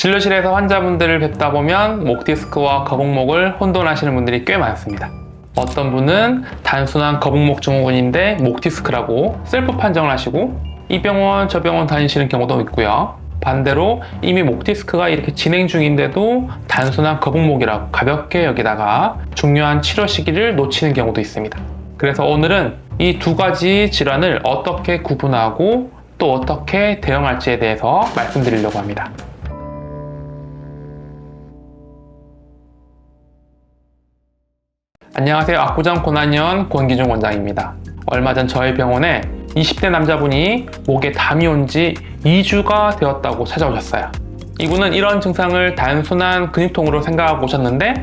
진료실에서 환자분들을 뵙다 보면 목 디스크와 거북목을 혼돈하시는 분들이 꽤 많습니다. 어떤 분은 단순한 거북목 증후군인데 목 디스크라고 셀프 판정을 하시고 이 병원 저 병원 다니시는 경우도 있고요. 반대로 이미 목 디스크가 이렇게 진행 중인데도 단순한 거북목이라고 가볍게 여기다가 중요한 치료 시기를 놓치는 경우도 있습니다. 그래서 오늘은 이 두 가지 질환을 어떻게 구분하고 또 어떻게 대응할지에 대해서 말씀드리려고 합니다. 안녕하세요. 압구정 고난의원 권기중 원장입니다. 얼마 전 저희 병원에 20대 남자분이 목에 담이 온 지 2주가 되었다고 찾아오셨어요. 이분은 이런 증상을 단순한 근육통으로 생각하고 오셨는데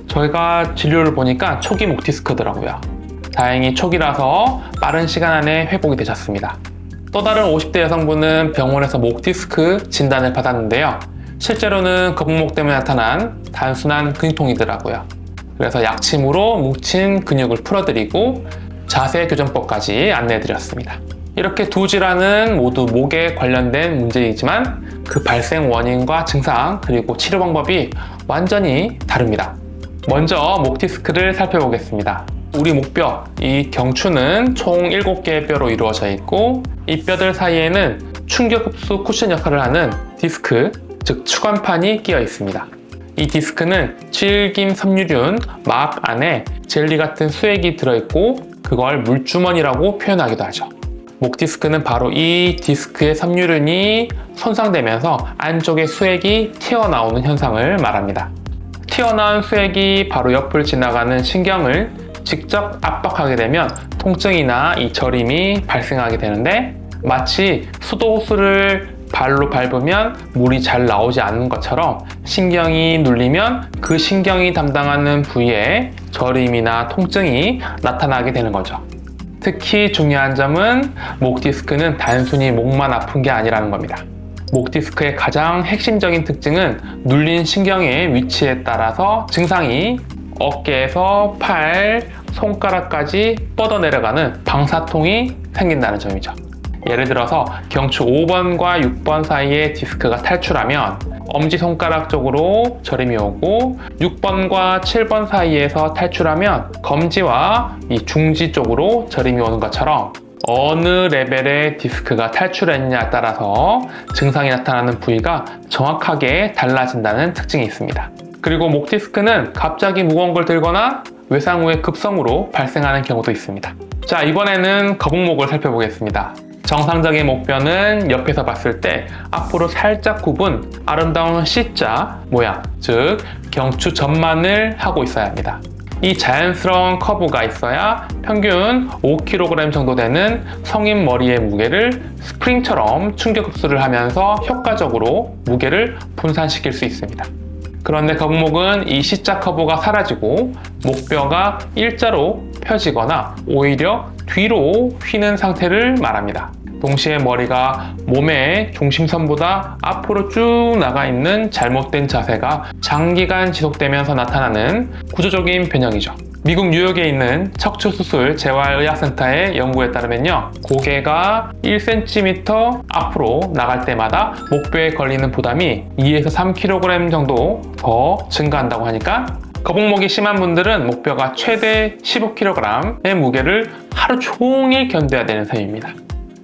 저희가 진료를 보니까 초기 목 디스크더라고요. 다행히 초기라서 빠른 시간 안에 회복이 되셨습니다. 또 다른 50대 여성분은 병원에서 목 디스크 진단을 받았는데요. 실제로는 거북목 때문에 나타난 단순한 근육통이더라고요. 그래서 약침으로 뭉친 근육을 풀어드리고 자세 교정법까지 안내해드렸습니다. 이렇게 두 질환은 모두 목에 관련된 문제이지만 그 발생 원인과 증상 그리고 치료 방법이 완전히 다릅니다. 먼저 목 디스크를 살펴보겠습니다. 우리 목뼈, 이 경추는 총 7개의 뼈로 이루어져 있고 이 뼈들 사이에는 충격 흡수 쿠션 역할을 하는 디스크, 즉 추간판이 끼어 있습니다. 이 디스크는 질긴 섬유륜 막 안에 젤리 같은 수액이 들어있고 그걸 물주머니라고 표현하기도 하죠. 목 디스크는 바로 이 디스크의 섬유륜이 손상되면서 안쪽의 수액이 튀어나오는 현상을 말합니다. 튀어나온 수액이 바로 옆을 지나가는 신경을 직접 압박하게 되면 통증이나 이 저림이 발생하게 되는데 마치 수도 호스를 발로 밟으면 물이 잘 나오지 않는 것처럼 신경이 눌리면 그 신경이 담당하는 부위에 저림이나 통증이 나타나게 되는 거죠. 특히 중요한 점은 목 디스크는 단순히 목만 아픈 게 아니라는 겁니다. 목 디스크의 가장 핵심적인 특징은 눌린 신경의 위치에 따라서 증상이 어깨에서 팔, 손가락까지 뻗어 내려가는 방사통이 생긴다는 점이죠. 예를 들어서 경추 5번과 6번 사이에 디스크가 탈출하면 엄지손가락 쪽으로 저림이 오고 6번과 7번 사이에서 탈출하면 검지와 이 중지 쪽으로 저림이 오는 것처럼 어느 레벨의 디스크가 탈출했냐에 따라서 증상이 나타나는 부위가 정확하게 달라진다는 특징이 있습니다. 그리고 목 디스크는 갑자기 무거운 걸 들거나 외상 후에 급성으로 발생하는 경우도 있습니다. 자, 이번에는 거북목을 살펴보겠습니다. 정상적인 목뼈는 옆에서 봤을 때 앞으로 살짝 굽은 아름다운 C자 모양, 즉 경추 전만을 하고 있어야 합니다. 이 자연스러운 커브가 있어야 평균 5kg 정도 되는 성인 머리의 무게를 스프링처럼 충격 흡수를 하면서 효과적으로 무게를 분산시킬 수 있습니다. 그런데 거북목은 이 C자 커브가 사라지고 목뼈가 일자로 펴지거나 오히려 뒤로 휘는 상태를 말합니다. 동시에 머리가 몸의 중심선보다 앞으로 쭉 나가 있는 잘못된 자세가 장기간 지속되면서 나타나는 구조적인 변형이죠. 미국 뉴욕에 있는 척추수술 재활의학센터의 연구에 따르면요, 고개가 1cm 앞으로 나갈 때마다 목뼈에 걸리는 부담이 2에서 3kg 정도 더 증가한다고 하니까 거북목이 심한 분들은 목뼈가 최대 15kg의 무게를 하루 종일 견뎌야 되는 셈입니다.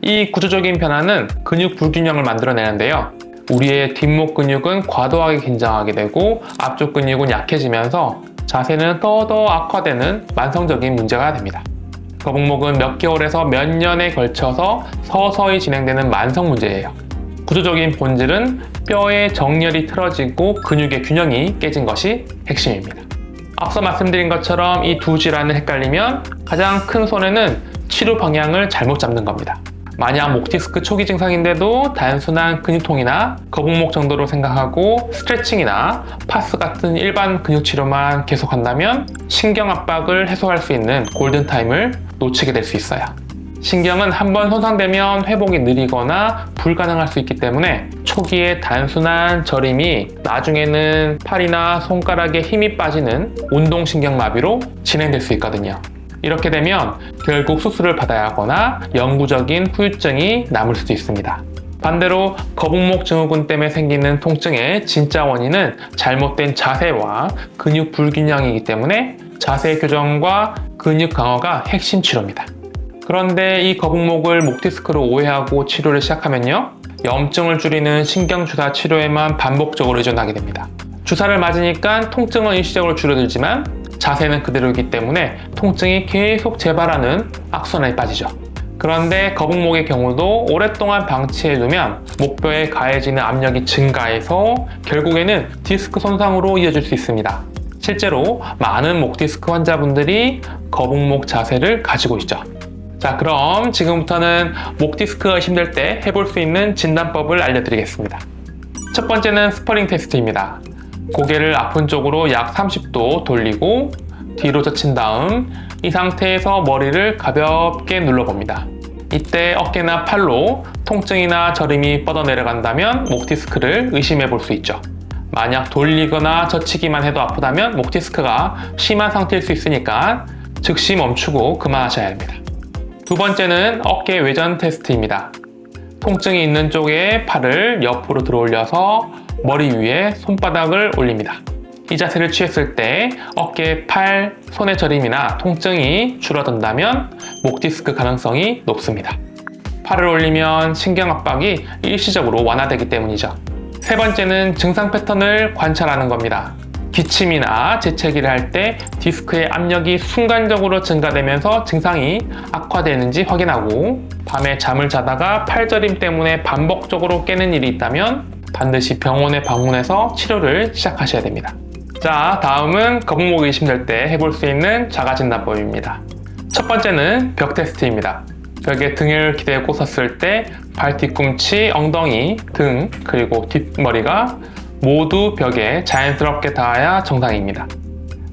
이 구조적인 변화는 근육 불균형을 만들어내는데요. 우리의 뒷목 근육은 과도하게 긴장하게 되고 앞쪽 근육은 약해지면서 자세는 더더 악화되는 만성적인 문제가 됩니다. 거북목은 몇 개월에서 몇 년에 걸쳐서 서서히 진행되는 만성 문제예요. 구조적인 본질은 뼈의 정렬이 틀어지고 근육의 균형이 깨진 것이 핵심입니다. 앞서 말씀드린 것처럼 이 두 질환을 헷갈리면 가장 큰 손해는 치료 방향을 잘못 잡는 겁니다. 만약 목 디스크 초기 증상인데도 단순한 근육통이나 거북목 정도로 생각하고 스트레칭이나 파스 같은 일반 근육 치료만 계속한다면 신경 압박을 해소할 수 있는 골든타임을 놓치게 될 수 있어요. 신경은 한번 손상되면 회복이 느리거나 불가능할 수 있기 때문에 초기에 단순한 저림이 나중에는 팔이나 손가락에 힘이 빠지는 운동신경마비로 진행될 수 있거든요. 이렇게 되면 결국 수술을 받아야 하거나 영구적인 후유증이 남을 수도 있습니다. 반대로 거북목 증후군 때문에 생기는 통증의 진짜 원인은 잘못된 자세와 근육 불균형이기 때문에 자세 교정과 근육 강화가 핵심 치료입니다. 그런데 이 거북목을 목 디스크로 오해하고 치료를 시작하면요, 염증을 줄이는 신경주사 치료에만 반복적으로 의존하게 됩니다. 주사를 맞으니까 통증은 일시적으로 줄어들지만 자세는 그대로이기 때문에 통증이 계속 재발하는 악순환에 빠지죠. 그런데 거북목의 경우도 오랫동안 방치해두면 목뼈에 가해지는 압력이 증가해서 결국에는 디스크 손상으로 이어질 수 있습니다. 실제로 많은 목 디스크 환자분들이 거북목 자세를 가지고 있죠. 자, 그럼 지금부터는 목 디스크가 힘들 때 해볼 수 있는 진단법을 알려드리겠습니다. 첫 번째는 스퍼링 테스트입니다. 고개를 아픈 쪽으로 약 30도 돌리고 뒤로 젖힌 다음 이 상태에서 머리를 가볍게 눌러봅니다. 이때 어깨나 팔로 통증이나 저림이 뻗어 내려간다면 목 디스크를 의심해 볼 수 있죠. 만약 돌리거나 젖히기만 해도 아프다면 목 디스크가 심한 상태일 수 있으니까 즉시 멈추고 그만하셔야 합니다. 두 번째는 어깨 외전 테스트입니다. 통증이 있는 쪽에 팔을 옆으로 들어 올려서 머리 위에 손바닥을 올립니다. 이 자세를 취했을 때 어깨, 팔, 손의 저림이나 통증이 줄어든다면 목 디스크 가능성이 높습니다. 팔을 올리면 신경 압박이 일시적으로 완화되기 때문이죠. 세 번째는 증상 패턴을 관찰하는 겁니다. 기침이나 재채기를 할 때 디스크의 압력이 순간적으로 증가되면서 증상이 악화되는지 확인하고, 밤에 잠을 자다가 팔저림 때문에 반복적으로 깨는 일이 있다면 반드시 병원에 방문해서 치료를 시작하셔야 됩니다. 자, 다음은 거북목이 의심될 때 해볼 수 있는 자가진단법입니다. 첫 번째는 벽 테스트입니다. 벽에 등을 기대고 섰을 때 발 뒤꿈치, 엉덩이, 등, 그리고 뒷머리가 모두 벽에 자연스럽게 닿아야 정상입니다.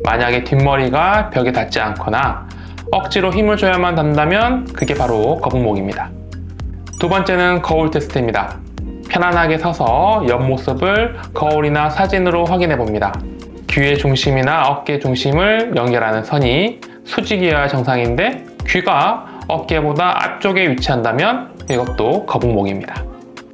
만약에 뒷머리가 벽에 닿지 않거나 억지로 힘을 줘야만 닿는다면 그게 바로 거북목입니다. 두 번째는 거울 테스트입니다. 편안하게 서서 옆모습을 거울이나 사진으로 확인해 봅니다. 귀의 중심이나 어깨 중심을 연결하는 선이 수직이어야 정상인데 귀가 어깨보다 앞쪽에 위치한다면 이것도 거북목입니다.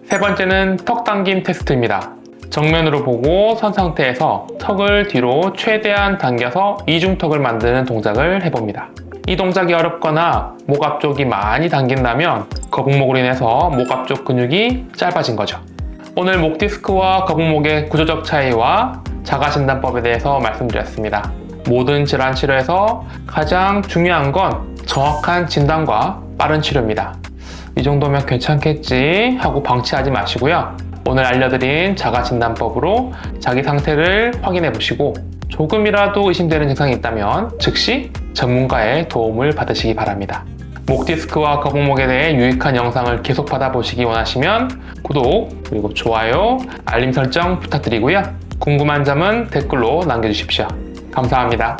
세 번째는 턱 당김 테스트입니다. 정면으로 보고 선 상태에서 턱을 뒤로 최대한 당겨서 이중턱을 만드는 동작을 해봅니다. 이 동작이 어렵거나 목 앞쪽이 많이 당긴다면 거북목으로 인해서 목 앞쪽 근육이 짧아진 거죠. 오늘 목 디스크와 거북목의 구조적 차이와 자가진단법에 대해서 말씀드렸습니다. 모든 질환 치료에서 가장 중요한 건 정확한 진단과 빠른 치료입니다. 이 정도면 괜찮겠지 하고 방치하지 마시고요. 오늘 알려드린 자가진단법으로 자기 상태를 확인해 보시고 조금이라도 의심되는 증상이 있다면 즉시 전문가의 도움을 받으시기 바랍니다. 목 디스크와 거북목에 대해 유익한 영상을 계속 받아보시기 원하시면 구독, 그리고 좋아요, 알림 설정 부탁드리고요. 궁금한 점은 댓글로 남겨주십시오. 감사합니다.